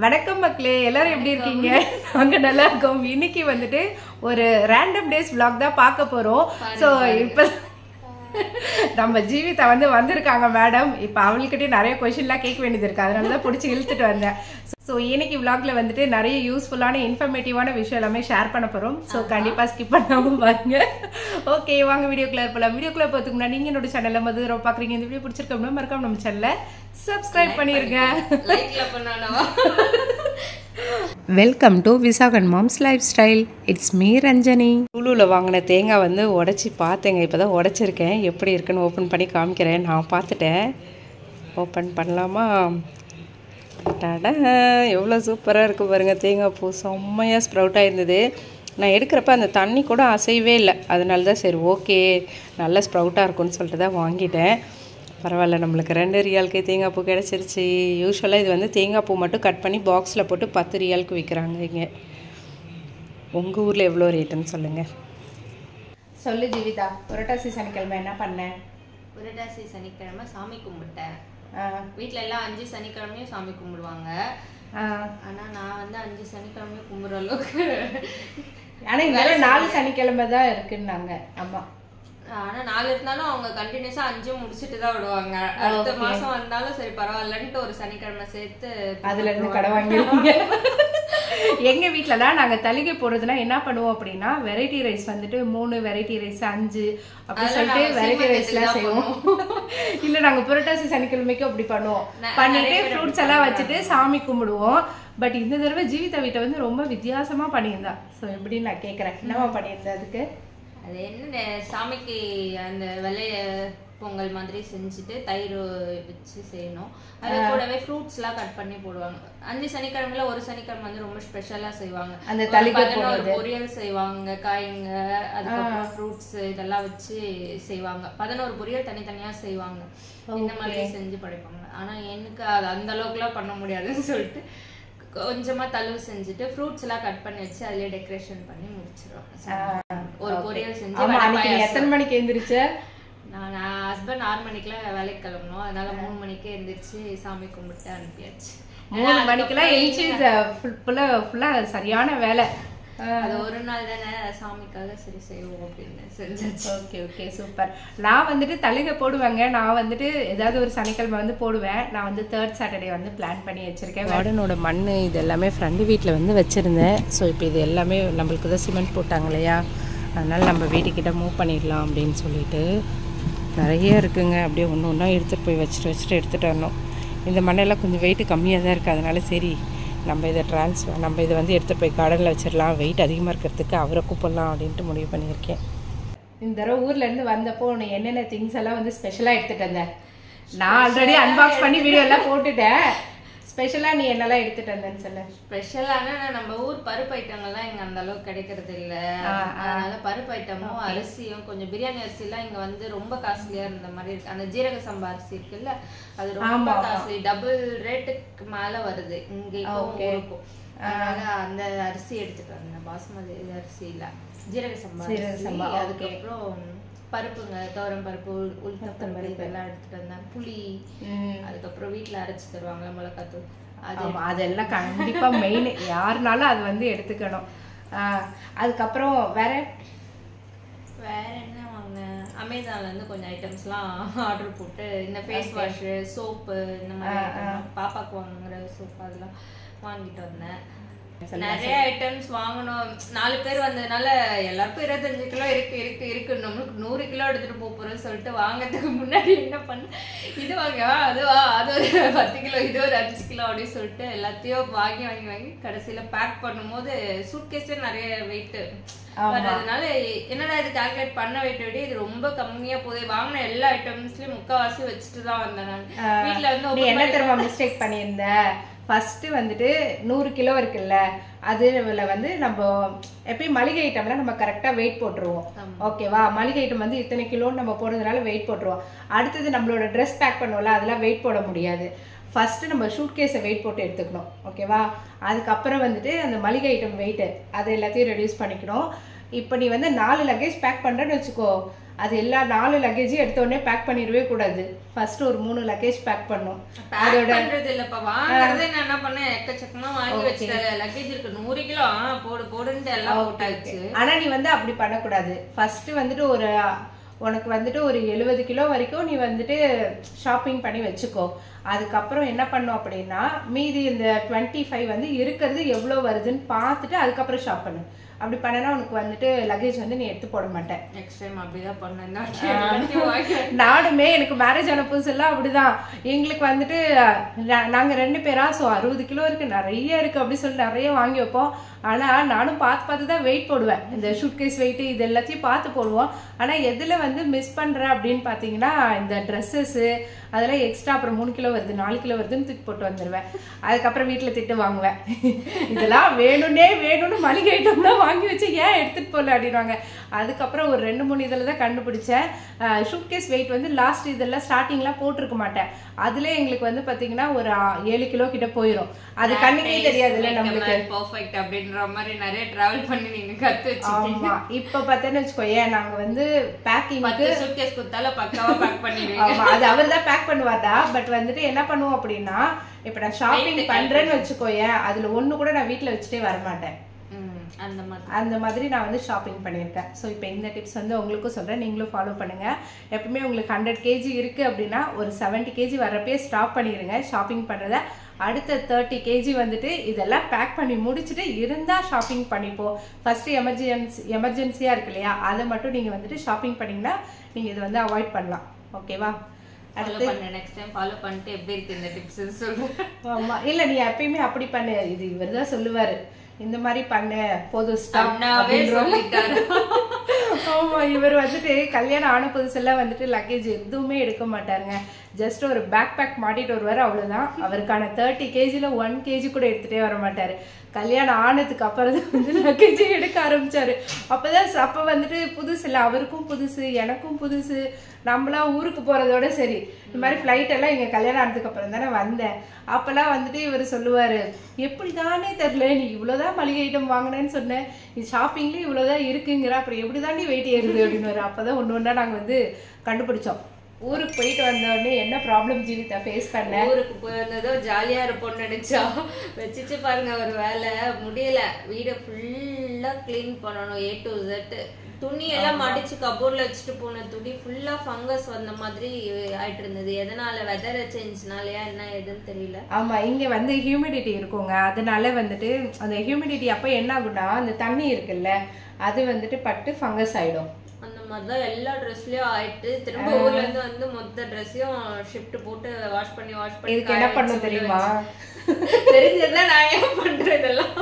வணக்கம் மக்களே, எல்லாரும் எப்படி இருக்கீங்க? நாங்க நல்லா இருக்கோம். இன்னைக்கு வந்துட்டு ஒரு ரேண்டம் டேஸ் vlog தான் பார்க்க போறோம். ஸோ இப்போ நம்ம ஜீவிதா வந்திருக்காங்க மேடம். இப்போ அவங்ககிட்ட நிறைய கொஸ்டின்லாம் கேட்க வேண்டியது இருக்கு, அதனால தான் பிடிச்சி இழுத்துட்டு வந்தேன். ஸோ இன்னைக்கு vlogல வந்துட்டு நிறைய யூஸ்ஃபுல்லான இன்ஃபர்மேட்டிவான விஷயம் எல்லாமே ஷேர் பண்ண போறோம். ஸோ கண்டிப்பா ஸ்கிப் பண்ணாம பாருங்க. ஓகே, வாங்க வீடியோக்குள்ள போகலாம். வீடியோக்குள்ள போறதுக்கு முன்னாடி நீங்க என்னோட சேனல்ல மதுரை பாக்குறீங்க, இந்த வீடியோ பிடிச்சிருக்கோம்னா மறக்காம நம்ம சேனலை சப்ஸ்கிரைப் பண்ணிருங்க. Welcome to Visakan moms life style. It's me Ranjani. குழுவில் வாங்கின தேங்காய் உடச்சி பார்த்தேங்க. இப்போ தான் உடச்சிருக்கேன். எப்படி இருக்குன்னு ஓப்பன் பண்ணி காமிக்கிறேன். நான் பார்த்துட்டேன். ஓப்பன் பண்ணலாமா? டாடா, எவ்வளோ சூப்பராக இருக்குது பாருங்கள். தேங்காய் பூ செம்மையாக ஸ்ப்ரவுட் ஆகிருந்தது. நான் எடுக்கிறப்ப அந்த தண்ணி கூட அசையவே இல்லை. அதனால தான் சரி ஓகே நல்ல ஸ்ப்ரவுட்டாக இருக்கும்னு சொல்லிட்டு தான் வாங்கிட்டேன். பரவாயில்ல, நம்மளுக்கு 2 ரியாலுக்கு தேங்காய் பூ கிடச்சிருச்சு. யூஸ்வலாக இது தேங்காய் பூ மட்டும் கட் பண்ணி பாக்ஸில் போட்டு 10 ரியாலுக்கு விற்கிறாங்க இங்கே. உங்கள் ஊரில் எவ்வளோ ரேட்டுன்னு சொல்லுங்கள். சொல்லு ஜீவிதா, புரட்டாசி சனிக்கிழமை என்ன பண்ணேன்? புரட்டாசி சனிக்கிழமை சாமி கும்பிட்டேன். வீட்டில் எல்லாம் 5 சனிக்கிழமையும் சாமி கும்பிடுவாங்க. ஆனால் நான் 5 சனிக்கிழமையும் கும்பிட்ற அளவுக்கு. ஆனால் இங்கே 4 சனிக்கிழமை தான் இருக்குன்னாங்க. ஆமாம், ஆனா 4 இருந்தாலும் அவங்க கண்டினியூஸா 5 முடிச்சுட்டு தான் விடுவாங்க. அடுத்த மாசம் வந்தாலும் சரி பரவாயில்லன்ட்டு ஒரு சனிக்கிழமை சேர்த்து அதுல இருந்து கடை வாங்கிடுவாங்க. எங்க வீட்டுலலாம் நாங்க தலிகை போடுறதுனா என்ன பண்ணுவோம் அப்படின்னா, வெரைட்டி ரைஸ் 3 வெரைட்டி ரைஸ் 5 அப்படி சொல்லிட்டு வெரைட்டி ரைஸ்லாம் செய்வோம். இல்ல நாங்க புரட்டாசி சனிக்கிழமைக்கு அப்படி பண்ணுவோம். பண்ணிட்டு ஃப்ரூட்ஸ் எல்லாம் வச்சுட்டு சாமி கும்பிடுவோம். பட் இந்த தடவை ஜீவிதா வீட்டை ரொம்ப வித்தியாசமா பண்ணியிருந்தா. ஸோ எப்படின்னு நான் கேட்குறேன், என்னவா பண்ணியிருந்தா? அதுக்கு அது என்ன, சாமிக்கு அந்த வெள்ளைய பொங்கல் மாதிரி செஞ்சுட்டு தயிர் வச்சு செய்யணும். அது கூடவே ஃப்ரூட்ஸ்லாம் கட் பண்ணி போடுவாங்க. 5 சனிக்கிழமையில ஒரு சனிக்கிழமை ரொம்ப ஸ்பெஷலா செய்வாங்க. அந்த தலிகை ஒரு பொரியல் செய்வாங்க, காய்ங்க, அதுக்கப்புறம் ஃப்ரூட்ஸ் இதெல்லாம் வச்சு செய்வாங்க. 11 பொரியல் தனித்தனியா செய்வாங்க. இந்த மாதிரி செஞ்சு படைப்பாங்க. ஆனா எனக்கு அது அந்த அளவுக்குலாம் பண்ண முடியாதுன்னு சொல்லிட்டு கொஞ்சமா தழுவு செஞ்சுட்டு ஃப்ரூட்ஸ் எல்லாம் கட் பண்ணி வச்சு அதுலயே டெக்கரேஷன் பண்ணி முடிச்சிருவோம். ஒரு பொரியல் செஞ்சு. எத்தனை மணிக்கு எழுந்திரிச்ச? நான் ஹஸ்பண்ட் 6 மணிக்கெல்லாம் வேலைக்கு கிளம்பணும். அதனால 3 மணிக்கே எழுந்திரிச்சு சாமி கும்பிட்டு அனுப்பியாச்சு. 3 மணிக்கெல்லாம் எழுந்திரிச்சு ஃபுல்லா சரியான வேலை. அது ஒரு நாள் தானே சாமிக்காக சரி செய்வோம் அப்படின்னு செஞ்சாச்சு. Okay okay super. நான் தலிகை போடுவேங்க. நான் ஏதாவது ஒரு சனிக்கிழமை போடுவேன். நான் 3rd சாட்டர்டே பிளான் பண்ணி வச்சிருக்கேன். கார்டனோட மண் இது எல்லாமே ஃப்ரெண்டு வீட்டில் வச்சுருந்தேன். ஸோ இப்போ இது எல்லாமே நம்மளுக்கு தான் சிமெண்ட் போட்டாங்க இல்லையா, அதனால் நம்ம வீட்டுக்கிட்ட மூவ் பண்ணிடலாம் அப்படின்னு சொல்லிட்டு நிறைய இருக்குங்க. அப்படியே ஒன்று ஒன்றா எடுத்துகிட்டு போய் வச்சுட்டு எடுத்துகிட்டு வரணும். இந்த மண்ணெல்லாம் கொஞ்சம் வெயிட் கம்மியாக தான் இருக்குது. அதனால சரி நம்ம இதை நம்ம இதை எடுத்துகிட்டு போய் கார்டனில் வச்சிடலாம். வெயிட் அதிகமாக இருக்கிறதுக்கு அவரை கூப்பிடலாம் அப்படின்ட்டு முடிவு பண்ணியிருக்கேன். இந்த தடவை ஊர்லேருந்து வந்தப்போ என்னென்ன திங்ஸ் எல்லாம் ஸ்பெஷலாக எடுத்துகிட்டு வந்தேன். நான் ஆல்ரெடி அன்பாக்ஸ் பண்ணி வீடியோ எல்லாம் போட்டுட்டேன். ஸ்பெஷலாக நீ என்னெல்லாம் எடுத்துகிட்டு வந்தேன்னு சொல்ல. ஸ்பெஷலான நம்ம ஊர் பருப்பு ஐட்டங்கள்லாம் இங்கே அந்த அளவுக்கு கிடைக்கிறது இல்லை. அதனால பருப்பு ஐட்டமும் அரிசியும் கொஞ்சம் பிரியாணி அரிசிலாம் இங்கே ரொம்ப காஸ்ட்லியாக இருந்த மாதிரி இருக்கு. அந்த ஜீரக சம்பா அரிசி இருக்குல்ல, அது ரொம்ப காஸ்ட்லி, டபுள் ரேட்டுக்கு மேலே வருது இங்கே இருக்கும். அதனால அந்த அரிசி எடுத்துட்டு வந்தேன். பாஸ்மதி அரிசி இல்லை, ஜீரக சம்பா. அதுக்கப்புறம் பருப்புங்க, துவரம் பருப்பு, உளுத்தம் பருப்பு எல்லாம் எடுத்துட்டு வந்தேன். புளி, அதுக்கப்புறம் வீட்டில் அரைச்சி தருவாங்க மிளகாத்தூள். அதெல்லாம் கண்டிப்பா மெயின். யாருனாலும் அது எடுத்துக்கணும். அதுக்கப்புறம் வேற என்ன வாங்கினேன்? அமேசான்ல கொஞ்சம் ஐட்டம்ஸ்லாம் ஆர்டர் போட்டு இந்த ஃபேஸ் வாஷு, சோப்பு, இந்த மாதிரி பாப்பாக்கு வாங்குற சோப்பு அதெல்லாம் வாங்கிட்டு வந்தேன். நிறைய ஐட்டம்ஸ் வாங்கணும். 4 பேர் வந்ததுனால எல்லாருக்கும் 25 கிலோ இருக்கு. நம்மளுக்கு 100 கிலோ எடுத்துட்டு போறோம்னு சொல்லிட்டு வாங்கிறதுக்கு முன்னாடி என்ன பண்ண, இது வாங்கவா அது ஒரு 10 கிலோ, இது ஒரு 5 கிலோ அப்படின்னு சொல்லிட்டு எல்லாத்தையும் வாங்கி கடைசியில பேக் பண்ணும்போது சூட்கேஸே நிறைய வெயிட் வர்றதுனால என்னடா இது கால்குலேட் பண்ண வெயிட் விட இது ரொம்ப கம்மியா போகுது. வாங்கின எல்லா ஐட்டம்ஸ்லயும் முக்கால்வாசி வச்சுட்டு தான் வந்தேன். நான் வீட்டுல என்ன தெரியுமா மிஸ்டேக் பண்ணியிருந்தேன்? ஃபஸ்ட்டு 100 கிலோ இருக்குல்ல, அதில் நம்ம எப்பயும் மளிகை ஐட்டம்லாம் நம்ம கரெக்டாக வெயிட் போட்டுருவோம். ஓகேவா? மளிகை ஐட்டம் இத்தனை கிலோன்னு நம்ம போடுறதுனால வெயிட் போட்டுருவோம். அடுத்தது நம்மளோட ட்ரெஸ் பேக் பண்ணுவோம்ல, அதெல்லாம் வெயிட் போட முடியாது. ஃபஸ்ட்டு நம்ம ஷூட் கேஸை வெயிட் போட்டு எடுத்துக்கணும். ஓகேவா? அதுக்கப்புறம் அந்த மளிகை ஐட்டம் வெயிட்டு அது எல்லாத்தையும் ரெடியூஸ் பண்ணிக்கணும். இப்போ நீ 4 லக்கேஜ் பேக் பண்ணுறேன்னு வச்சுக்கோ, அது எல்லா 4 லக்கேஜும் எடுத்த உடனே பேக் பண்ணிடவே கூடாது. ஃபர்ஸ்ட் ஒரு 3 லக்கேஜ் பேக் பண்ணும். அதோட இல்லப்பா வாங்குறது நான் என்ன பண்ணேன், எக்கச்சக்கமா வாங்கி வச்சிட்டேன். லக்கேஜ் இருக்கு 100 கிலோ போடுன்னு எல்லாம் போட்டாச்சு. ஆனா நீ வந்து அப்படி பண்ணக்கூடாது. ஃபர்ஸ்ட் வந்துட்டு உனக்கு வந்துட்டு ஒரு 70 கிலோ வரைக்கும் நீ வந்துட்டு ஷாப்பிங் பண்ணி வச்சுக்கோ. அதுக்கப்புறம் என்ன பண்ணும் அப்படின்னா மீதி இந்த 25 வந்து இருக்கிறது எவ்வளோ வருதுன்னு பார்த்துட்டு அதுக்கப்புறம் ஷாப் பண்ணு. அப்படி பண்ணனா உனக்கு வந்துட்டு லக்கேஜ் வந்து நீ எடுத்து போட மாட்டேன். நெக்ஸ்ட் டைம் அப்படிதான் பண்ணேன். நானுமே எனக்கு மேரேஜ் ஆன புதுசெல்லாம் அப்படிதான். எங்களுக்கு வந்துட்டு நாங்க 2 பேரா, ஸோ 60 கிலோ இருக்கு, நிறைய இருக்கு அப்படி சொல்லிட்டு நிறைய வாங்கி வைப்போம். ஆனா நானும் பார்த்து தான் வெயிட் போடுவேன். இந்த ஷூட்கேஸ் வெயிட் இது எல்லாத்தையும் பார்த்து போடுவோம். ஆனா எதுல வந்து மிஸ் பண்றேன் அப்படின்னு பாத்தீங்கன்னா இந்த ட்ரெஸ்ஸஸ் அதெல்லாம் எக்ஸ்ட்ரா அப்புறம் 3 கிலோ வருது 4 கிலோ வருதுன்னு தூக்கி போட்டு வந்துடுவேன். அதுக்கப்புறம் வீட்டுல திட்டு வாங்குவேன். இதெல்லாம் வேணும்னு மளிகை ஐட்டம்லாம் வாங்கி வச்சு ஏன் எடுத்துட்டு போகல அப்படின்வாங்க. அதுக்கப்புறம் ஒரு 2-3 இதில் தான் கண்டுபிடிச்சேன். ஷூட்கேஸ் வெயிட் வந்து லாஸ்ட் இதெல்லாம் ஸ்டார்டிங்லாம் போட்டிருக்க மாட்டேன். அதுல எங்களுக்கு வந்து பாத்தீங்கன்னா ஒரு 7 கிலோ கிட்ட போயிடும். அது கண்ணுக்கே தெரியாதுல்ல நம்மளுக்கு. பெர்ஃபெக்ட் அப்படின்ற மாதிரி நிறைய டிராவல் பண்ணி நீங்க கத்து வச்சிருக்கீங்க. இப்ப பார்த்தேன்னு வச்சுக்கோயே, நாங்க வந்து பேக்கிங்க்கு சூட்கேஸ் குத்தால பக்காவா பேக் பண்ணிடுவீங்க. அது அவர் தான் பேக் பண்ணுவார்டா. பட் வந்துட்டு என்ன பண்ணுவோம் அப்படின்னா, இப்ப நான் ஷாப்பிங் பண்றேன்னு வச்சுக்கோயே, அதுல ஒண்ணு கூட நான் வீட்டுல வச்சுட்டே வரமாட்டேன். அந்த மாதிரி நான் வந்து ஷாப்பிங் பண்ணியிருக்கேன். ஸோ இப்போ இந்த டிப்ஸ் வந்து உங்களுக்கும் சொல்கிறேன், நீங்களும் ஃபாலோ பண்ணுங்கள். எப்பவுமே உங்களுக்கு 100 kg இருக்குது அப்படின்னா ஒரு 70 kg வரப்பே ஸ்டாப் பண்ணிடுங்க ஷாப்பிங் பண்ணுறத. அடுத்த 30 kg வந்துட்டு இதெல்லாம் பேக் பண்ணி முடிச்சுட்டு இருந்தால் ஷாப்பிங் பண்ணிப்போம். ஃபர்ஸ்ட் எமர்ஜென்சியாக இருக்கு இல்லையா, அதை மட்டும் நீங்கள் வந்துட்டு ஷாப்பிங் பண்ணிங்கன்னா நீங்கள் இதை வந்து அவாய்ட் பண்ணலாம். ஓகேவா? ஆமா, இல்ல நீ எப்பயுமே அப்படி பண்ணு. இது இவர் தான் சொல்லுவாரு, இந்த மாதிரி பண்ணு போதும். ஆமா, இவர் வந்துட்டு கல்யாணம் ஆன புதுசெல்லாம் வந்துட்டு லக்கேஜ் எதுவுமே எடுக்க மாட்டாருங்க. ஜஸ்ட் ஒரு பேக் பேக் மாட்டிட்டு வருவாரு, அவ்வளவுதான். அவருக்கான 30 kgல 1 kg கூட எடுத்துட்டே வர மாட்டாரு. கல்யாணம் ஆனதுக்கு அப்புறம் தான் வந்து லக்கேஜ் எடுக்க ஆரம்பிச்சாரு. அப்ப வந்துட்டு புதுசு இல்லை, அவருக்கும் புதுசு எனக்கும் புதுசு. நம்மளாம் ஊருக்கு போறதோட சரி, இந்த மாதிரி ஃப்ளைட் எல்லாம் இங்க கல்யாணம் ஆனதுக்கு அப்புறம் தானே வந்தேன். அப்பெல்லாம் வந்துட்டு இவர் சொல்லுவாரு, எப்படிதானே தெரியல, நீ இவ்வளவுதான் மளிகை ஐட்டம் வாங்கினேன்னு சொன்னேன், நீ ஷாப்பிங்ல இவ்வளவுதான் இருக்குங்கிற, அப்புறம் எப்படிதாண்டி வெயிட் ஏறுது அப்படின்னு. அப்பதான் ஒண்ணு நாங்க வந்து கண்டுபிடிச்சோம். ஊருக்கு போயிட்டு வந்தோடனே என்ன ப்ராப்ளம் ஜீவிதா ஃபேஸ் பண்ண. ஊருக்கு போயிருந்ததோ ஜாலியா இருப்போம்னு நினைச்சா வச்சுச்சு பாருங்க ஒரு வேலை முடியல. வீடை ஃபுல்லா கிளீன் பண்ணணும், A to Z. துணி எல்லாம் மடிச்சு கபோர்ட்ல வச்சுட்டு போன துணி ஃபுல்லா ஃபங்கஸ் வந்த மாதிரி ஆயிட்டு இருந்தது. எதனால? வெதர் சேஞ்ச்னாலயா என்ன எதுன்னு தெரியல. ஆமா, இங்க வந்து ஹியூமிடிட்டி இருக்குங்க. அதனால வந்துட்டு அந்த ஹியூமிடிட்டி அப்ப என்ன ஆகும்னா, அந்த தண்ணி இருக்குல்ல அது வந்துட்டு பட்டு ஃபங்கஸ் ஆயிடும். அந்த மாதிரிதான் எல்லா ட்ரெஸ்லயும் ஆயிட்டு திரும்ப ஊர்ல இருந்து வந்து மொத்த ட்ரெஸ்ஸையும் ஷிஃப்ட் போட்டு வாஷ் பண்ணி இதுக்கு என்ன பண்ணும் தெரியுமா? தெரிஞ்சதுதான் நான் ஏன் பண்றேன் இதெல்லாம்.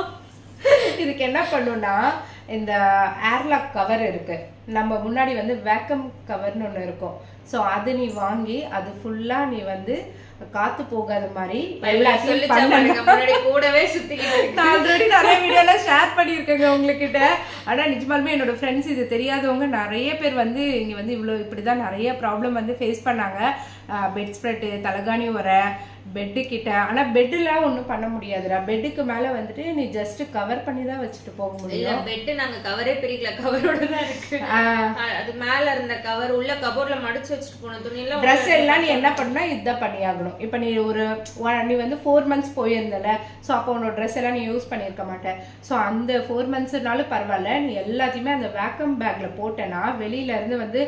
இதுக்கு என்ன பண்ணும்னா, இந்த ஏர்லாக் கவர் இருக்கு, நம்ம முன்னாடி வந்து வேக்கம் கவர்னு ஒன்று இருக்கும். ஸோ அது நீ வாங்கி அது ஃபுல்லா நீ வந்து காத்து போகாத மாதிரி கூடவே சுத்திக்கிட்டு ஆல்ரெடி நிறைய வீடியோலாம் ஷேர் பண்ணியிருக்கேங்க உங்ககிட்ட. ஆனா நிஜமாலுமே என்னோட ஃப்ரெண்ட்ஸ் இது தெரியாதவங்க நிறைய பேர் வந்து இங்க வந்து இப்படிதான் நிறைய ப்ராப்ளம் வந்து ஃபேஸ் பண்ணாங்க. பெட் ஸ்ப்ரெட்டு, தலகாணி உர, பெட்டு கிட்ட. ஆனா பெட்டுல ஒண்ணும் பண்ண முடியாதுடா. பெட்டுக்கு மேல வந்துட்டு நீ ஜஸ்ட் கவர் பண்ணி தான் வச்சுட்டு போக முடியும். பெட்டு நாங்க கவரே பிரிக்கல, கவரோட தான் இருக்கு. அது மேல இருந்த கவர் உள்ள கபோர்ட்ல மடிச்சு வச்சுட்டு போன துணி எல்லாம் ட்ரெஸ் எல்லாம் நீ என்ன பண்ணா இதுதான் பண்ணியாகணும். இப்ப நீ நீ வந்து 4 months போயிருந்தல, ஸோ அப்போ உன்னோட ட்ரெஸ் எல்லாம் நீ யூஸ் பண்ணியிருக்க மாட்டேன். ஸோ அந்த 4 monthsனாலும் பரவாயில்ல, நீ எல்லாத்தையுமே அந்த வேக்கம் பேக்ல போட்டேன்னா வெளியில இருந்து வந்து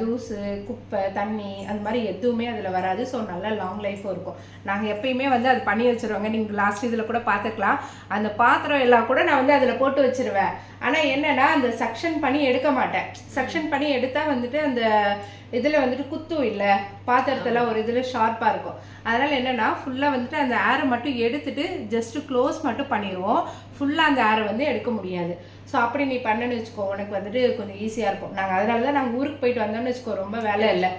தூசு, குப்பை, தண்ணி அந்த மாதிரி எதுவுமே அதுல வராது. ஸோ நல்லா லாங் லைஃபும் இருக்கும். நாங்க எப்பயுமே வந்து அது பண்ணி வச்சிருவாங்க. நீங்க லாஸ்ட் இதுல கூட பாத்துக்கலாம். அந்த பாத்திரம் எல்லாம் கூட நான் வந்து அதுல போட்டு வச்சிருவேன். ஆனா என்னன்னா அந்த சக்ஷன் பண்ணி எடுக்க மாட்டேன். சக்ஷன் பண்ணி எடுத்தா வந்துட்டு அந்த இதுல வந்துட்டு குத்தும் இல்ல, பாத்திரத்துல ஒரு இதுல ஷார்ப்பா இருக்கும். அதனால என்னன்னா ஃபுல்லா வந்துட்டு அந்த ஏரை மட்டும் எடுத்துட்டு ஜஸ்ட் க்ளோஸ் மட்டும் பண்ணிடுவோம். ஃபுல்லா அந்த ஏரை வந்து எடுக்க முடியாது. ஸோ அப்படி நீ பண்ணன்னு வச்சுக்கோ, உனக்கு வந்துட்டு கொஞ்சம் ஈஸியா இருக்கும். நாங்க அதனாலதான் நாங்க ஊருக்கு போயிட்டு வந்தோம்னு வச்சுக்கோ, ரொம்ப வேலை இல்லை,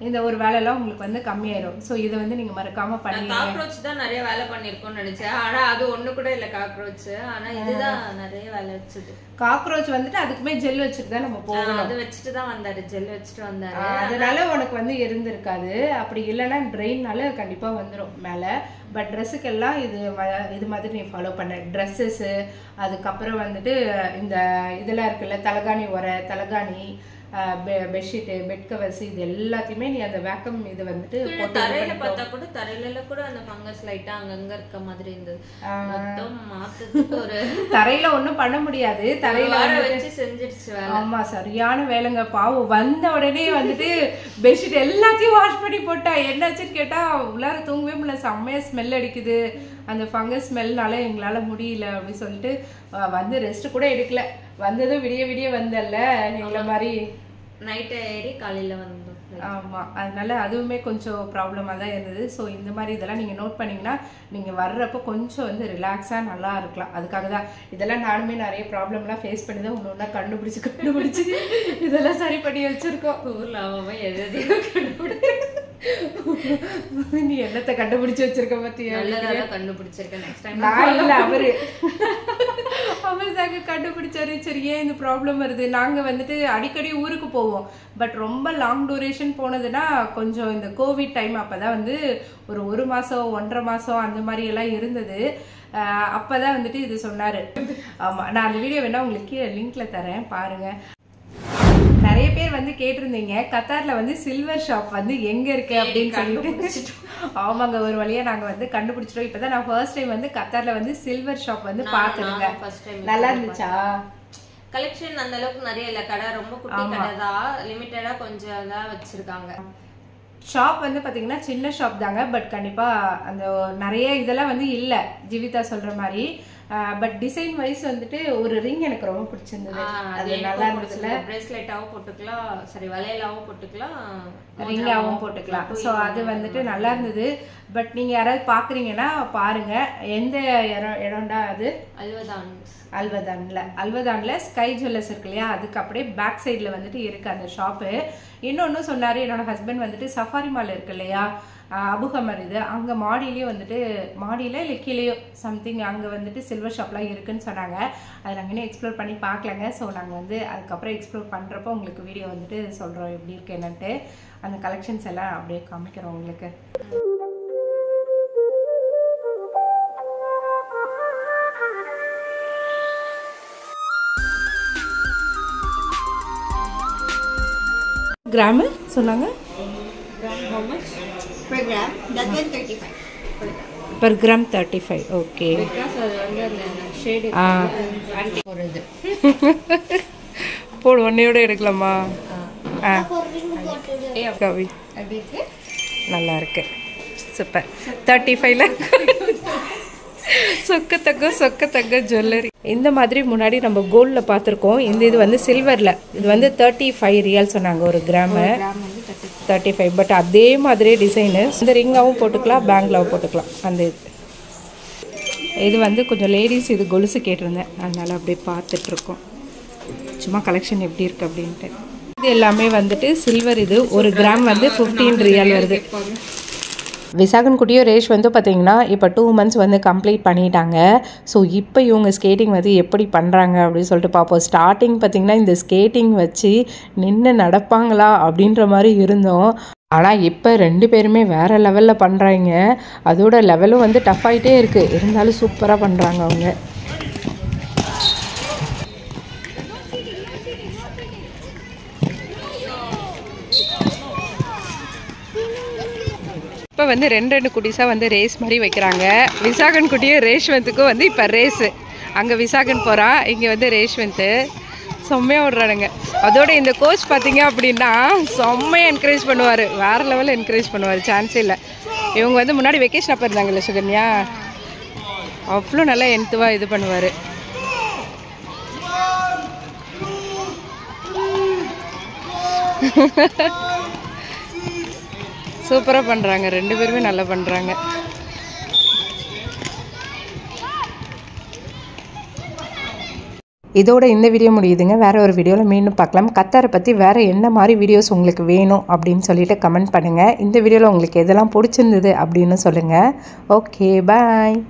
இந்த ஒரு வேலையெல்லாம் உங்களுக்கு வந்து கம்மியாயிரும். ஸோ இதை வந்து நீங்க மறக்காம பண்ணி. காக்ரோச் தான் நிறைய வேலை பண்ணிருக்கோம்னு நினைச்சேன். ஆனா அது ஒண்ணு கூட இல்ல காக்ரோச். ஆனா இதுதான் நிறைய வேலை வச்சது. காக்ரோச் வந்துட்டு அதுக்குமே ஜெல் வச்சுட்டு தான் நம்ம போகணும். அது வச்சுட்டு தான் வந்தாரு, ஜெல் வச்சுட்டு வந்தாரு. அதனால உனக்கு வந்து இருந்திருக்காது. அப்படி இல்லைன்னா ட்ரெயின்னால கண்டிப்பா வந்துடும் மேல. பட் ட்ரெஸ்ஸுக்கெல்லாம் இது மாதிரி நீ ஃபாலோ பண்ண. ட்ரெஸ்ஸஸ், அதுக்கப்புறம் வந்துட்டு இந்த இதெல்லாம் இருக்குல்ல, தலகாணி உர, தலகாணி, பெட்ஷீட்டு, பெட் கவர்ஸ் இது எல்லாத்தையுமே நீ அந்த வேக்கம் இது வந்துட்டு தரையில பார்த்தா கூட தரையில கூட அந்த ஃபங்கஸ் லைட்டா அங்கங்க இருக்க மாதிரி இருந்தது. மொத்தம் மாத்தத்துக்கு ஒரு தரையில ஒண்ணும் பண்ண முடியாது. தரையில வச்சு செஞ்சிருச்சு வேலை. ஆமா சரியான வேலைங்க. பாவம் வந்த உடனே வந்துட்டு பெட்ஷீட் எல்லாத்தையும் வாஷ் பண்ணி போட்டா. என்னாச்சுன்னு கேட்டா உள்ளார தூங்கவே முடியல, செம்மையா ஸ்மெல் அடிக்குது, அந்த ஃபங்கஸ் ஸ்மெல்னால எங்களால முடியல அப்படின்னு சொல்லிட்டு வந்து ரெஸ்ட் கூட எடுக்கல. வந்ததும் விடிய விடிய வந்தல்ல எங்களை மாதிரி நைட்டு ஏறி காலையில வந்தோம். ஆமாம், அதனால அதுவுமே கொஞ்சம் ப்ராப்ளமாக தான் இருந்தது. ஸோ இந்த மாதிரி இதெல்லாம் நீங்கள் நோட் பண்ணிங்கன்னா நீங்கள் வர்றப்போ கொஞ்சம் வந்து ரிலாக்ஸாக நல்லா இருக்கலாம். அதுக்காக தான் இதெல்லாம் நானுமே நிறைய ப்ராப்ளம்லாம் ஃபேஸ் பண்ணி தான் ஒன்று ஒன்றா கண்டுபிடிச்சி இதெல்லாம் சரி பண்ணி வச்சுருக்கோம். ஊரில் அவன் எதையோ கண்டுபிடிச்சு நீ என்னத்தை கண்டுபிடிச்சி வச்சிருக்க பத்தியா? கண்டுபிடிச்சிருக்கேன். நெக்ஸ்ட் டைம் நான் இல்லை, அவர் தாங்க கண்டுபிடிச்சாரு. சரி ஏன் இந்த ப்ராப்ளம் வருது? நாங்கள் வந்துட்டு அடிக்கடி ஊருக்கு போவோம், பட் ரொம்ப லாங் டூரேஷன் போனதுன்னா கொஞ்சம் இந்த கோவிட் டைம் அப்போதான் வந்து ஒரு மாதம் 1.5 மாதம் அந்த மாதிரி எல்லாம் இருந்தது. அப்போதான் வந்துட்டு இது சொன்னார். ஆமாம், நான் அந்த வீடியோ வேணா உங்களுக்கு லிங்க்ல தரேன் பாருங்க. நிறைய பேர் வந்து கேட்டிருந்தீங்க கத்தார்ல வந்து சில்வர் ஷாப் வந்து எங்க இருக்கு அப்படின்னு சொல்லிட்டு. ஆமாங்க, ஒரு வழியா நாங்க வந்து கண்டுபிடிச்சிட்டோம். இப்பதான் நான் ஃபர்ஸ்ட் டைம் வந்து கத்தார்ல வந்து சில்வர் ஷாப் வந்து பாத்துருங்க. நல்லா இருந்துச்சா? கலெக்ஷன் அந்த அளவுக்கு நிறைய இல்ல, கடை ரொம்ப குட்டி கடை தான், லிமிட்டடா கொஞ்சம் தான் வச்சிருக்காங்க. ஷாப் வந்து பாத்தீங்கன்னா சின்ன ஷாப் தாங்க, பட் கண்டிப்பா அந்த நிறைய இதெல்லாம் வந்து இல்ல ஜீவிதா சொல்ற மாதிரி. பட் டிசைன் வைஸ் வந்துட்டு ஒரு ரிங் எனக்கு ரொம்ப பிடிச்சிருந்தது. அது நல்லா இருந்துச்சுல. பிரேஸ்லெட்டாவும் போட்டுக்கலாம், சரி வளையலாவும் போட்டுக்கலாம், ரிங்காவும் போட்டுக்கலாம். ஸோ அது வந்துட்டு நல்லா இருந்தது. பட் நீங்க யாராவது பாக்குறீங்கன்னா பாருங்க. எந்த இடம்டா அது? அல்வதான்ல ஸ்கை ஜுவல்லர்ஸ் இருக்கு இல்லையா, அதுக்கு அப்படியே பேக் சைட்ல வந்துட்டு இருக்கு அந்த ஷாப்பு. இன்னொன்னு சொன்னாரு என்னோட ஹஸ்பண்ட் வந்துட்டு சஃபாரி மால் இருக்கு இல்லையா அபுஹமர், இது அங்கே மாடியிலேயே வந்துட்டு மாடியில் இல்லை கீழேயோ சம்திங் அங்கே வந்துட்டு சில்வர் ஷாப்லாம் இருக்குன்னு சொன்னாங்க. அதை நாங்கள் இன்னும் எக்ஸ்ப்ளோர் பண்ணி பார்க்கலங்க. ஸோ நாங்கள் வந்து அதுக்கப்புறம் எக்ஸ்ப்ளோர் பண்ணுறப்போ உங்களுக்கு வீடியோ வந்துட்டு சொல்கிறோம் எப்படி இருக்கு என்னன்ட்டு. அந்த கலெக்ஷன்ஸ் எல்லாம் அப்படியே காமிக்கிறோம் உங்களுக்கு. கிராம் சொன்னாங்க per gram 35. ஓகே, போடு ஒன்னையோட எடுக்கலாமா? கவி நல்லா இருக்கு, சூப்பர். 35ல சொக்கத்தக்க ஜுவல்லரி. இந்த மாதிரி முன்னாடி நம்ம கோல்டில் பார்த்துருக்கோம். இது வந்து சில்வரில் இது வந்து 35 ரியால் சொன்னாங்க ஒரு கிராமு. 35, பட் அதே மாதிரியே டிசைனு. இந்த ரிங்காகவும் போட்டுக்கலாம், பேங்கிளாகவும் போட்டுக்கலாம். அந்த இது வந்து கொஞ்சம் லேடிஸ் இது கொலுசு கேட்டிருந்தேன், அதனால் அப்படியே பார்த்துட்ருக்கோம் சும்மா கலெக்ஷன் எப்படி இருக்குது அப்படின்ட்டு. இது எல்லாமே வந்துட்டு சில்வர். இது ஒரு கிராம் வந்து 15 ரியால் வருது. விசாகன் குட்டியும் ரேஷ் வந்து பார்த்திங்கன்னா இப்போ 2 months வந்து கம்ப்ளீட் பண்ணிட்டாங்க. ஸோ இப்போ இவங்க ஸ்கேட்டிங் வந்து எப்படி பண்ணுறாங்க அப்படின்னு சொல்லிட்டு பார்ப்போம். ஸ்டார்டிங் பார்த்திங்கன்னா இந்த ஸ்கேட்டிங் வச்சு நின்று நடப்பாங்களா அப்படின்ற மாதிரி இருந்தோம். ஆனால் இப்போ 2 பேருமே வேறு லெவலில் பண்ணுறாங்க. அதோட லெவலும் வந்து டஃப் ஆகிட்டே இருக்குது, இருந்தாலும் சூப்பராக பண்ணுறாங்க அவங்க. இப்போ வந்து 2 குட்டிஸாக வந்து ரேஸ் மாதிரி வைக்கிறாங்க. விசாகன் குட்டியும் ரேஷ்வந்துக்கும் வந்து இப்போ ரேஸு. அங்கே விசாகன் போகிறான், இங்கே வந்து ரேஷ்வந்த். செம்மையாக விடுறானுங்க. அதோட இந்த கோச் பார்த்தீங்க அப்படின்னா செம்மையாக என்கரேஜ் பண்ணுவார், வேறு லெவலில் என்கரேஜ் பண்ணுவார், சான்ஸே இல்லை. இவங்க வந்து முன்னாடி வெக்கேஷன் அப்போ இருந்தாங்கல்ல சுகன்யா, அவ்வளோ நல்லா என்த்துவாக இது பண்ணுவார். சூப்பராக பண்ணுறாங்க, 2 பேருமே நல்லா பண்ணுறாங்க. இதோட இந்த வீடியோ முடியுதுங்க. வேறு ஒரு வீடியோவில் மீண்டும் பார்க்கலாம். கத்தாரை பற்றி வேறு என்ன மாதிரி வீடியோஸ் உங்களுக்கு வேணும் அப்படின்னு சொல்லிட்டு கமெண்ட் பண்ணுங்கள். இந்த வீடியோவில் உங்களுக்கு எதெல்லாம் பிடிச்சிருந்தது அப்படின்னு சொல்லுங்கள். ஓகே, பாய்.